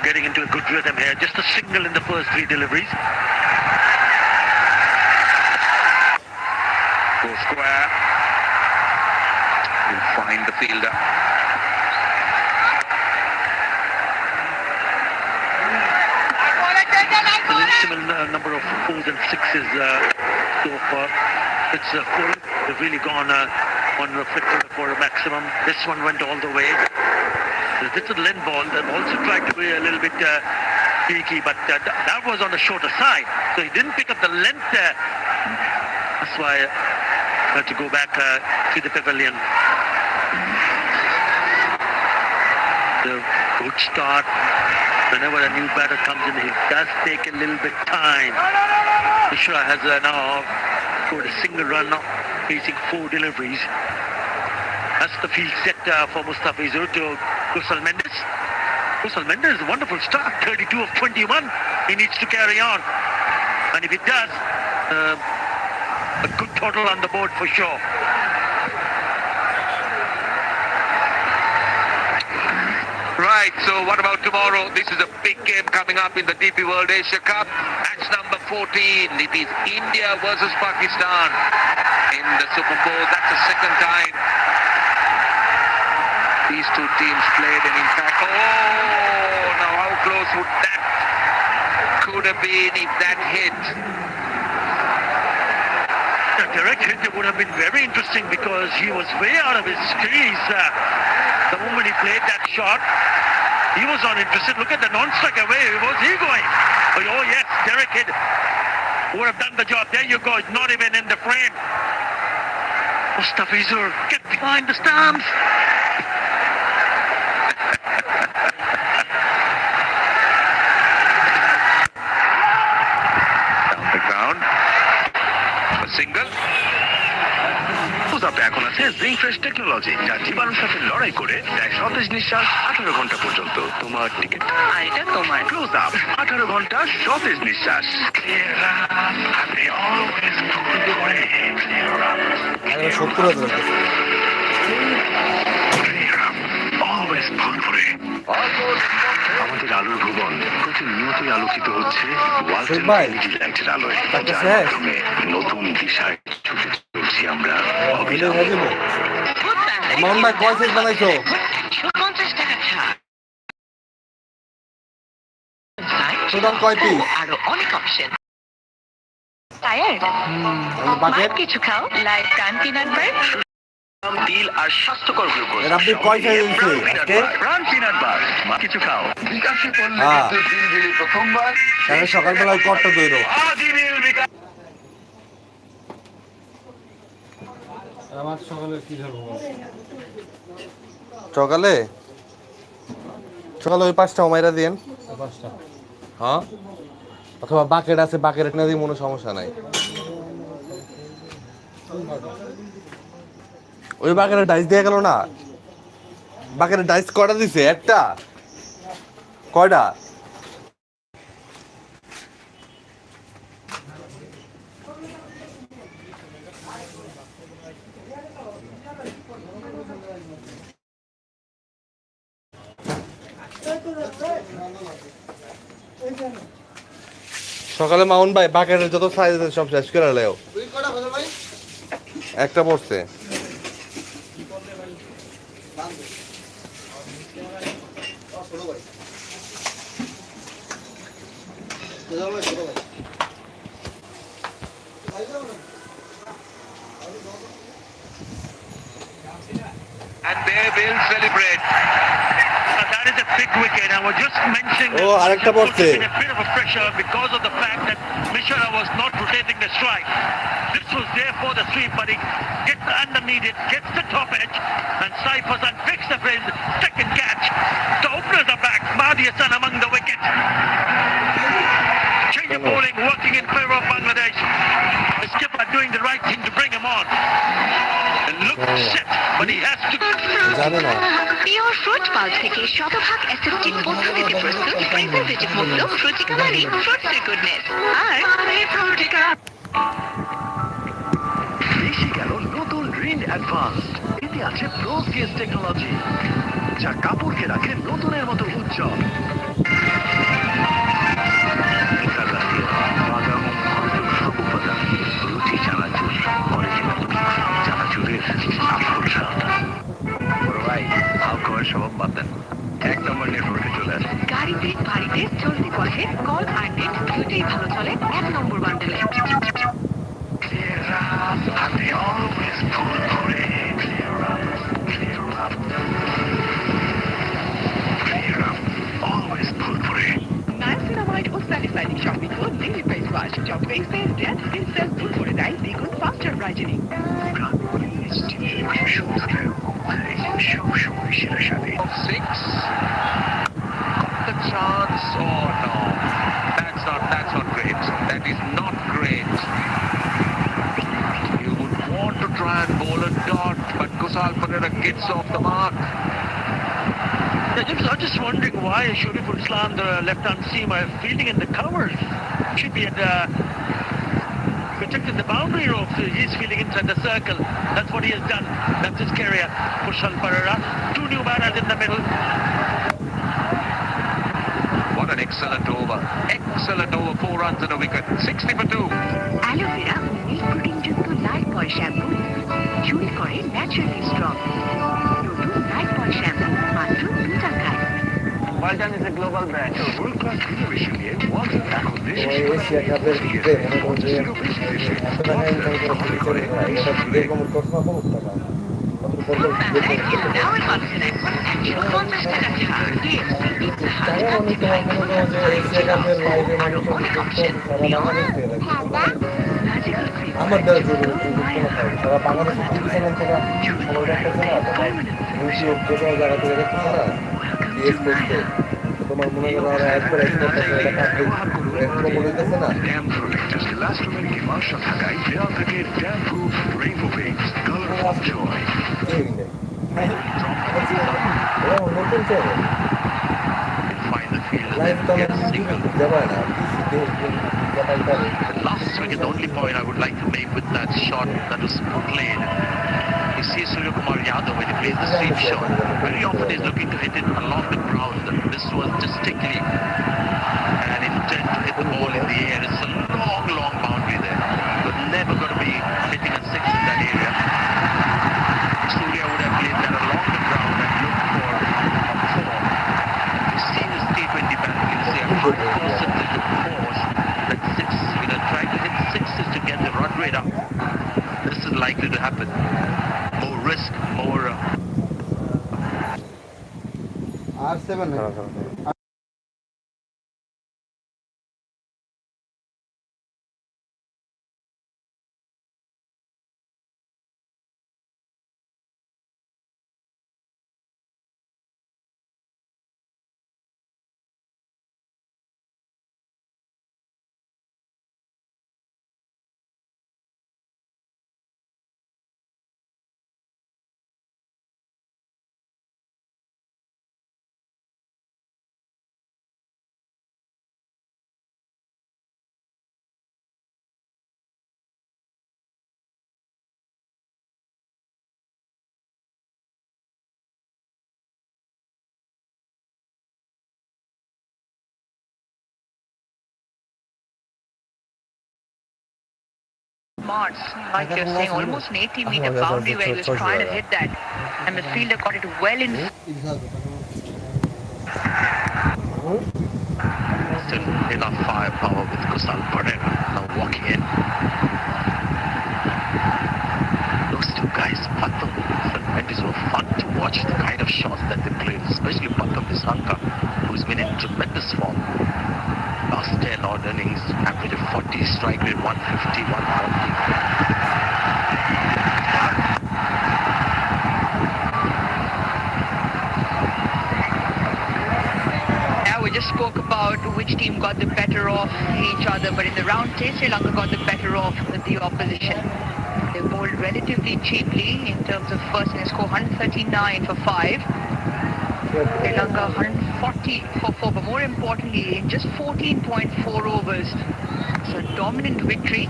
getting into a good rhythm here. Just a single in the first three deliveries. Go square. Will find the fielder. An similar number of fours and sixes so far. It's full. They've really gone on reflector for a maximum. This one went all the way. This is Lynn ball. They've also tried to be a little bit cheeky, but that was on the shorter side. So he didn't pick up the length there. That's why I had to go back to the pavilion. The good start. Whenever a new batter comes in, he does take a little bit time. Mishra has now scored a single run, facing four deliveries. That's the field set for Mustafizur to Kusal Mendes. Kusal Mendes, a wonderful start, 32 of 21. He needs to carry on. And if he does, a good total on the board for sure. Right, so what about tomorrow? This is a big game coming up in the DP World Asia Cup. Match number 14. It is India versus Pakistan in the Super Bowl. That's the second time these two teams played, and in fact, now how close would that could have been if that hit? The direct hit would have been very interesting because he was way out of his crease. The moment he played that shot, he was not interested. Look at the non-strike away. Where was he going? Oh yes, Derek hit. Would have done the job. There you go. It's not even in the frame. Mustafizur, get behind the stumps. Down the ground. A single. আপনি এখন আছে zinc fresh technology, যা জীবাণুর সাথে লড়াই করে দেয় সতেজ নিঃশ্বাস 18 ঘন্টা পর্যন্ত। তোমার টিকিট, এটা তোমার ক্লোজ আপ 18 ঘন্টা সতেজ নিঃশ্বাস। আমাদের আলোর ভুবন প্রতিনিয়তই আলোকিত হচ্ছে লাইটের আলোয়, যার মাধ্যমে নতুন দিশায় ছুটে চলছি আমরা। মোহন ভাই কয় সেট বানাইছো? 50 টাকা ছাড়। সুতরাং কয় পিস? আরো অনেক অপশন। টায়ার্ড? বাকেট কিছু খাও, লাইক কান্তি নাম্বার। তিল আর স্বাস্থ্যকর গ্লুকোজ। এর আপনি কয় খাই দিয়েছে আজকে? প্রাণ পিনাট বার, কিছু খাও। বিকাশে পড়লে প্রথমবার তাহলে সকালবেলায় কটটা দইরো। আমার সকালে কি ধরবো? সকালে ওই 5টা ওমাইরা দিন। 5টা? হ্যাঁ, অথবা বাকেট আছে, বাকেট না দিয়ে কোনো সমস্যা নাই। ওই বাকেটে ডাইস দিয়ে গেল না? বাকেটে ডাইস কয়টা দিছে? একটা? কয়টা? সকালে মাউন ভাই বাকেটের যত সাইজ আছে সব শেষ করে লেও। একটা পড়ছে। And they will celebrate. That is a big wicket. I was just mentioning আরেকটা পড়ছে। in a bit of a pressure because of the fact that Mishra was not rotating the strike. This was there for the sweep, but he gets underneath it, gets the top edge, and Saif Hassan picks up his second catch. The openers are back. Mahdi Hassan among the wickets. Change of bowling working in favor of Bangladesh. The skipper doing the right thing to bring him on. And look set, but he has to. জানে না। Pure fruit pulp থেকে শতভাগ aseptic পদ্ধতিতে প্রস্তুত preservative মুক্ত ফ্রুটিকা মারি ফ্রুটসের goodness. আর ফ্রুটিকা এসে গেল নতুন রিন অ্যাডভান্স। এতে আছে প্রো কেস টেকনোলজি। যা কাপড়কে রাখে নতুনের মতো উজ্জ্বল। বাদাম হজম সব উপাদান, রুচি চানাচুর, অরিজিনাল চানাচুরের আসল স্বাদ। বড় ভাই আলকোহল সব বাদ দেন, 1 নম্বর নেটওয়ার্কে চলে আসে। গাড়িতে বাড়িতে চলতি পথে কল আর নেট দুটোই ভালো চলে 1 নম্বর বান্ডেলে। হাতে always ফুরফুরে। Always ফুরফুরে। নায়াসিনামাইড ও স্যালিসাইলিক সমৃদ্ধ ডেইলি ফেস ওয়াশ যা ফেসের ডেড স্কিন সেল দূর করে দেয় দ্বিগুণ ফাস্টার ব্রাইটেনিং। সবসময় সেরা সাথে 6. Got the chance or no? That's not great. That is not great. You would want to try and bowl a dot, but Kusal Pereira gets off the mark. I'm just wondering why Shoriful Islam, the left-hand seam, are fielding in the covers. Should be at protecting the boundary ropes. He's fielding inside the circle. That's what he has done. That's his career. Kushal Pereira, 2 new batters in the middle. What an excellent over. Excellent over, 4 runs and a wicket. 60 for 2. Aloe vera ও milk প্রোটিনযুক্ত Lifebuoy shampoo চুল করে naturally strong. নতুন Lifebuoy shampoo মাত্র 2 টাকায়। Walton is a global brand. World class innovation নিয়ে Walton এখন দেশের এশিয়া কাপের ভিতরে মনে করুন যে 100 টাকা ইনকাম করে এটা বিয়ের কমর করছে না বহুত টাকা কত বড় Now in Continent, actual contest টাকা টাকা অনেক তোমার মনে করুন যে এশিয়া কাপের লাইভে মানুষ সারা বাংলাদেশ পেয়ে রাখছে আমার দ্বারা জরুরি সারা বাংলাদেশ চ্যানেল থেকে খবর দেখতেছে না ইউটিউব যে কোনো জায়গা থেকে দেখতেছে না ডিএস করছে তোমার মনে করো আর একবার বলতেছে না ড্যাম প্রোটেক্টার্স ইলাস্ট্রোমের হিমাংশা থাকায় দেওয়া থাকে damp proof Rainbow Paints colour of joy. নতুন channel Find the field. Live তো Get a single. যাবে না The last wicket, the only point I would like to make with that shot that was played. You see Surya Kumar Yadav when he plays the sweep shot. Very often he's looking to hit it along the ground. This was distinctly an intent to hit the ball in the air. It's a long, long boundary there. But never going to be hitting a 6 in that area. Surya would have played that along the ground and looked for a 4. You've seen his T20 batting. You see a high percentage of 4s. That 6, trying to hit 6s to get the run rate up. This is likely to happen. More risk, more... R7Marks, like you're saying, almost an 80-meter boundary where he was trying to hit that. And the fielder got it well in. Still enough firepower with Kusal Pereira now walking in. Those two guys, Patam and it was fun to watch the kind of shots that they played, especially Patam Nissanka, who's been in tremendous form. Last 10 odd innings, average of 40, strike rate 150, 140. Yeah, we just spoke about which team got the better of each other, but in the round test, Sri Lanka got the better of the opposition. They bowled relatively cheaply in terms of first innings score 139 for 5. Sri Lanka 140 for 4, but more importantly, in just 14.4 overs. It's a dominant victory.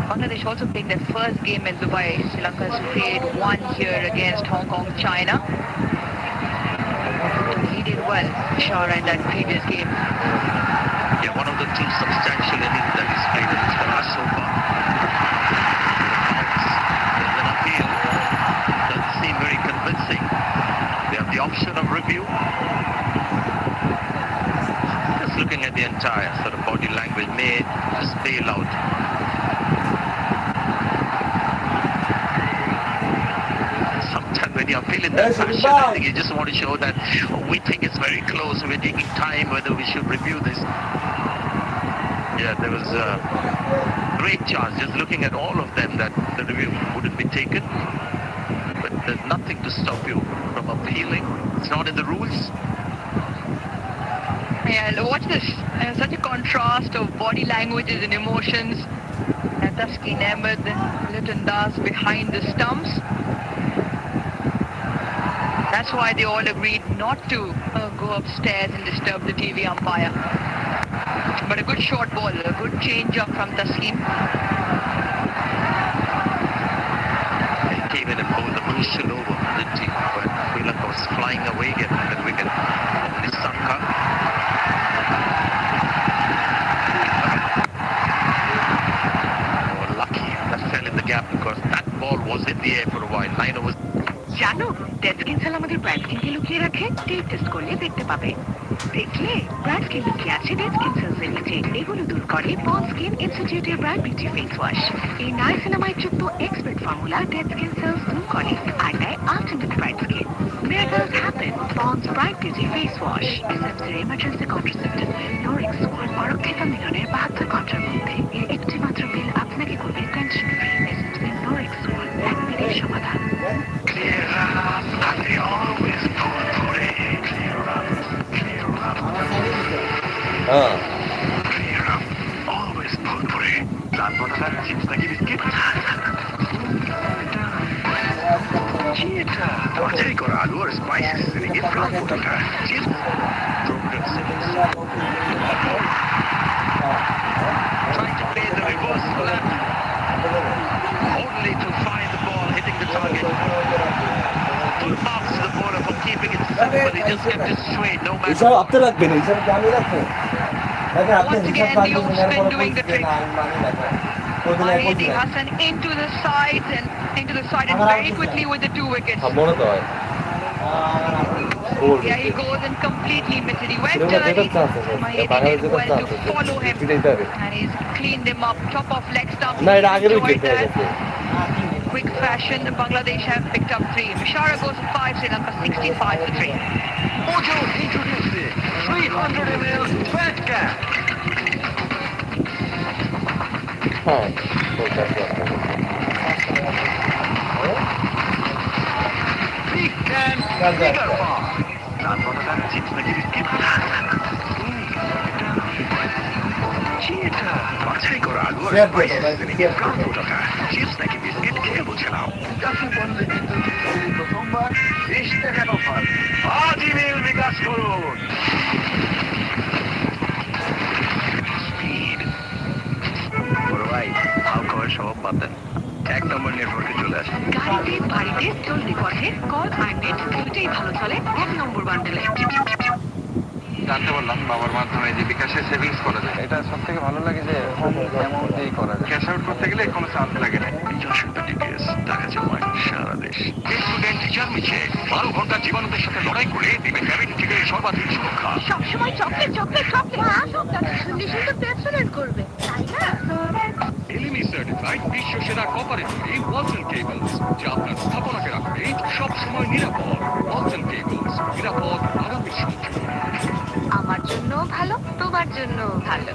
Bangladesh also playing their first game in Dubai. Sri Lanka has played one here against Hong Kong, China. well, Shara, in that previous game. Yeah, one of the two substantial innings that he's played for us so far. There's an appeal. Doesn't seem very convincing. They have the option of review. Just looking at the entire sort of body language may just bail out. Sometimes when you appeal in that fashion, I think you just want to show that we think it's very close, we're taking time, whether we should review this. Yeah, there was a great chance, just looking at all of them, that the review wouldn't be taken. But there's nothing to stop you from appealing. It's not in the rules. Yeah, watch this. Such a contrast of body languages and emotions. Taskin Ahmed and Liton Das behind the stumps. That's why they all agreed not to go upstairs and disturb the TV umpire. But a good short ball, a good change-up from Taskin. He came in and pulled the crucial over, didn't he? But Sri Lanka was flying away again from that wicket. Nissanka. Oh, lucky. That fell in the gap because that ball was in the air for a while. 9 overs. জানো death cancer আমাদের bright স্কিনকে লুকিয়ে রাখে tape test করলে দেখতে পাবে দেখলে bright skin লুকিয়ে আছে ডেথ ক্যান্সারের নিচে এগুলো দূর করে পন্স স্কিন ইনস্টিটিউটের ব্রাইট বিউটি ফেস ওয়াশ এই নাইসিনামাইড যুক্ত এক্সপার্ট ফর্মুলা ডেথ ক্যান্সার দূর করে আর দেয় ultimate bright skin Miracles happen. Pond's Bright Beauty Face Wash. SFC emergency contraceptive pill. Norix Swan. পরক্ষিত মিলনের 72 ঘন্টার মধ্যে একটি মাত্র পিল আপনাকে করবে tension free SFC Norix Swan. এক পিলের সমাধান তরকারি করা আলু আর স্পাইসেস রেখে ফ্রাম ফোটাটা Trying to play the reverse lap. Only to find the ball hitting the target. Full marks to the bowler for keeping it simple. He just kept it straight, no matter হিসাব what. আপনি রাখবেন হিসাব কি আমি রাখবো দেখেন আপনি Once হিসাব again, the রাখবেন off-spin doing the trick. কোনদিন Mahedi Hassan into the side and very quickly with the 2 wickets. মনে তো হয় Yeah, he goes and completely missed it. He went Sirena early. যেটা chance আছে Mahedi বাংলাদেশ did যেটা well chance to আছে follow him. এটাই পাবে And he's cleaned him up, top of leg stump. না এটা আগের Enjoyed উইকেট হয়ে that. গেছে Quick fashion, Bangladesh have picked up 3. Mishara goes for 5, Sri Lanka 65 for 3. Mojo introducing 300 ml fat cap. হ্যাঁ বলতে Big can, bigger bar. তার কথাটা chips নাকি বিস্কিট বাছাই করা আলু আর স্পাইসেস রেখে ফ্রাম ফোটাটা চিপস নাকি বিস্কিট খেয়ে বুঝে নাও যাকে বললে কিন্তু প্রথমবার 20 টাকার অফার আজই মেল বিকাশ করুন স্পিড বড় ভাই হাউ খাওয়ার স্বভাব বাদ দেন 1 নম্বর নেটওয়ার্কে চলে আসেন গাড়িতে বাড়িতে চলতে পথে কল আর নেট দুটোই ভালো চলে 1 নম্বর বান্ডেলে জানতে পারলাম বাবার মাধ্যমে যে বিকাশে সেভিংস করা যায় এটা সব থেকে ভালো লাগে যে অ্যামাউন্ট দিয়েই করা যায় ক্যাশ আউট করতে গেলে কোনো চার্জ লাগে না যশোর টিকেস টাকা জমায় সারা দেশ স্টুডেন্ট টিচার মিছে 12 ঘন্টা জীবাণুদের সাথে লড়াই করে দিবে ক্যাবিন থেকে সর্বাধিক সুরক্ষা সবসময় চকলেট চকলেট চকলেট মা সবটাকে শুনলে শুনতে পেট্রোলেট করবে তাই না এলিমি সার্টিফাইড বিশ্ব সেরা কপারে তৈরি ওয়ালটন কেবলস যা আপনার স্থাপনাকে রাখবে সব সময় নিরাপদ ওয়ালটন কেবলস নিরাপদ আগামী সঞ্চয় আমার জন্য ভালো তোমার জন্য ভালো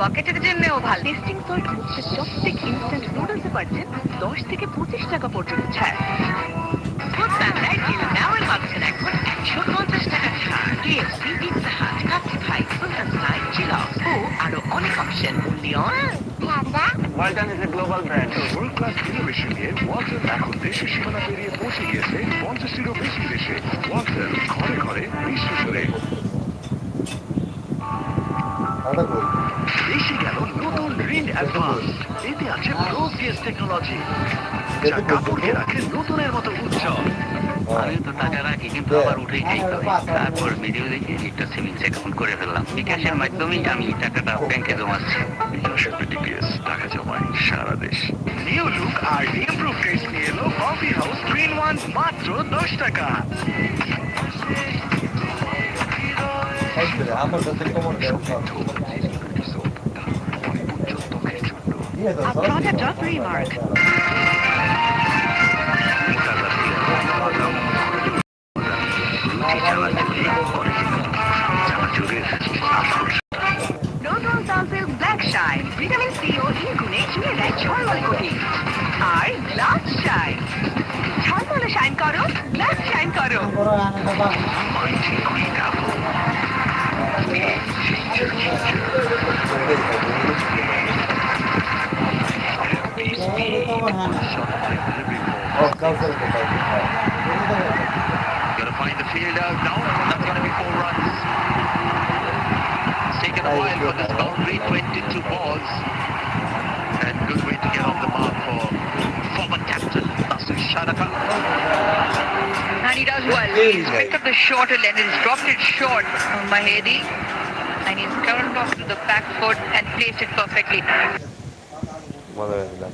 পকেটের জন্যও ভালো টেস্টিং সল্ট মুক্ত চকলেট ইনস্ট্যান্ট নুডলসে পাচ্ছেন 10 থেকে 25 টাকা পর্যন্ত ছাড় ফুড প্যান্ডায় ডিল নাও এর মাধ্যমে এখন 150 টাকা ছাড় KFC পিৎজা হাট কাটিফাই সুলতান ফ্রাই চিলাউস ও আরো অনেক অপশন লিওন Walton is a global brand world class innovation নিয়ে ওয়ালটন এখন দেশের সীমানা পেরিয়ে পৌঁছে গিয়েছে 50টিরও বেশি দেশে ওয়ালটন ঘরে ঘরে বিশ্ব জুড়ে এসে গেল নতুন রিন অ্যাডভান্স এতে আছে প্রো গেস টেকনোলজি যা কাপড়কে রাখে নতুনের মতো উজ্জ্বল আমি তো টাকা রাখি কিন্তু আবার উঠেই খাই তো। তারপর ভিডিও দেখে একটা সেভিংস অ্যাকাউন্ট করে ফেললাম। বিকাশের মাধ্যমেই আমি টাকাটা ব্যাংকে জমাচ্ছি। টাকা জমায় সারা দেশ। নিউ লুক আর ইমপ্রুভ টেস্ট নিয়ে এলো কফি হাউস 3-in-1 মাত্র 10 টাকা। আমার কাছে common A product of Remark. নতুন Sunsilk black shine vitamin C ও ই গুণে চুলে দেয় ঝলমলে কোটিং। আর গ্লাস শাইন ঝলমলে শাইন করো, গ্লাস শাইন করো। Gonna find the fielder. No, that's gonna be 4 runs. It's taken a while for this boundary, 22 balls. And good way to get on the mark for former captain Nasir Sharaka. And he does well. He's picked up the shorter length. He's dropped it short, Mahedi. And he's curled off to the back foot and placed it perfectly. মজা হয়েছিল